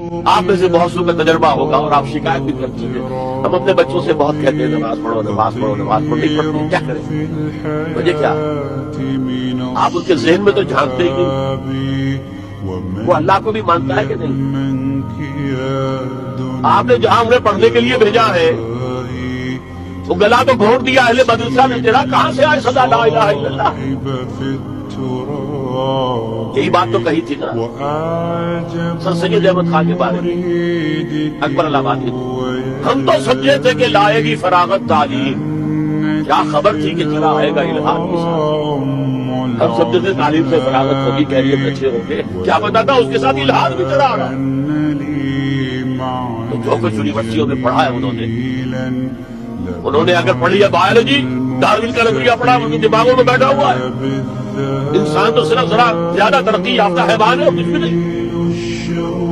آپ میں سے بہت سو کا تجربہ ہوگا اور آپ شکایت بھی کرتی ہیں، ہم اپنے بچوں سے بہت کہتے ہیں نماز پڑھو نماز پڑھو نماز پڑھو، نہیں پڑھتے، کیا کریں؟ وجہ کیا؟ آپ ان کے ذہن میں تو جھانکتے ہی نہیں، وہ اللہ کو بھی مانتا ہے کہ نہیں؟ آپ نے جہاں انہیں پڑھنے کے لیے بھیجا ہے وہ گلا تو گھونٹ دیا اہل مدرسہ نے، تیرا کہاں سے آئے صدا لا الہ الا اللہ؟ یہی بات تو کہی تھی نا سر سید احمد خان کے بارے میں اکبر آبادی، ہم تو سمجھے تھے کہ لائے گی فراغت تعلیم، کیا خبر تھی کہ چلا آئے گا الہاد کے ساتھ، ہم سمجھے تھے تعلیم سے فراغت ہوگی کیریئر اچھے ہوں گے، کیا پتا تھا اس کے ساتھ الہاد بھی چلا آ رہا۔ تو جو کچھ یونیورسٹیوں میں پڑھا ہے انہوں نے اگر پڑھی ہے بایولوجی، ڈاروین کا نظریہ پڑھا، ان کے دماغوں میں بیٹھا ہوا ہے، انسان تو صرف ذرا زیادہ ترقی یافتہ حیوان ہے اور کچھ بھی نہیں،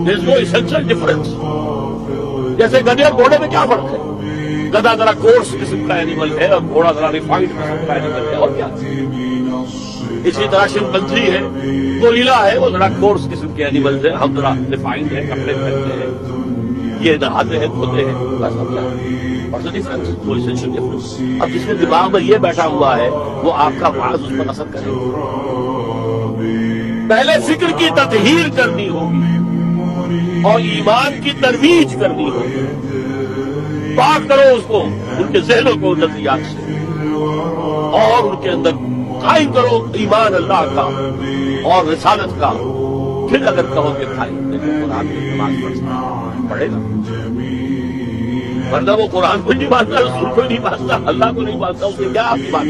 there is no essential difference۔ جیسے گدھے اور گھوڑے میں کیا فرق ہے؟ گدھا ذرا کورس قسم کا اینیمل ہے اور گھوڑا ذرا ریفائنڈ قسم کا اینیمل ہے، اور کیا؟ اسی طرح شمپنزی ہے، گوریلا ہے، وہ ذرا کورس قسم کے اینیمل ہیں، ہم ذرا ریفائنڈ ہیں، کپڑے پہنتے ہیں، یہ نہاتے ہیں دھوتے ہیں، بس ہم کیا؟ اب جس کے دماغ میں یہ بیٹھا ہوا ہے وہ آپ کا وعظ اس پر اثر کرے گا۔ پہلے فکر کی تطہیر کرنی ہوگی اور ایمان کی ترویج کرنی ہوگی، پاک کرو اس کو، ان کے ذہنوں کو نظریات سے، اور ان کے اندر قائم کرو ایمان اللہ کا اور رسالت کا، پھر اگر کہو کہ بھائی قرآن کی نماز پڑھے گا، ورنہ وہ قرآن کو نہیں مانتا، رسول کو نہیں مانتا، اللہ کو نہیں مانتا، اس نے کیا آپ کی بات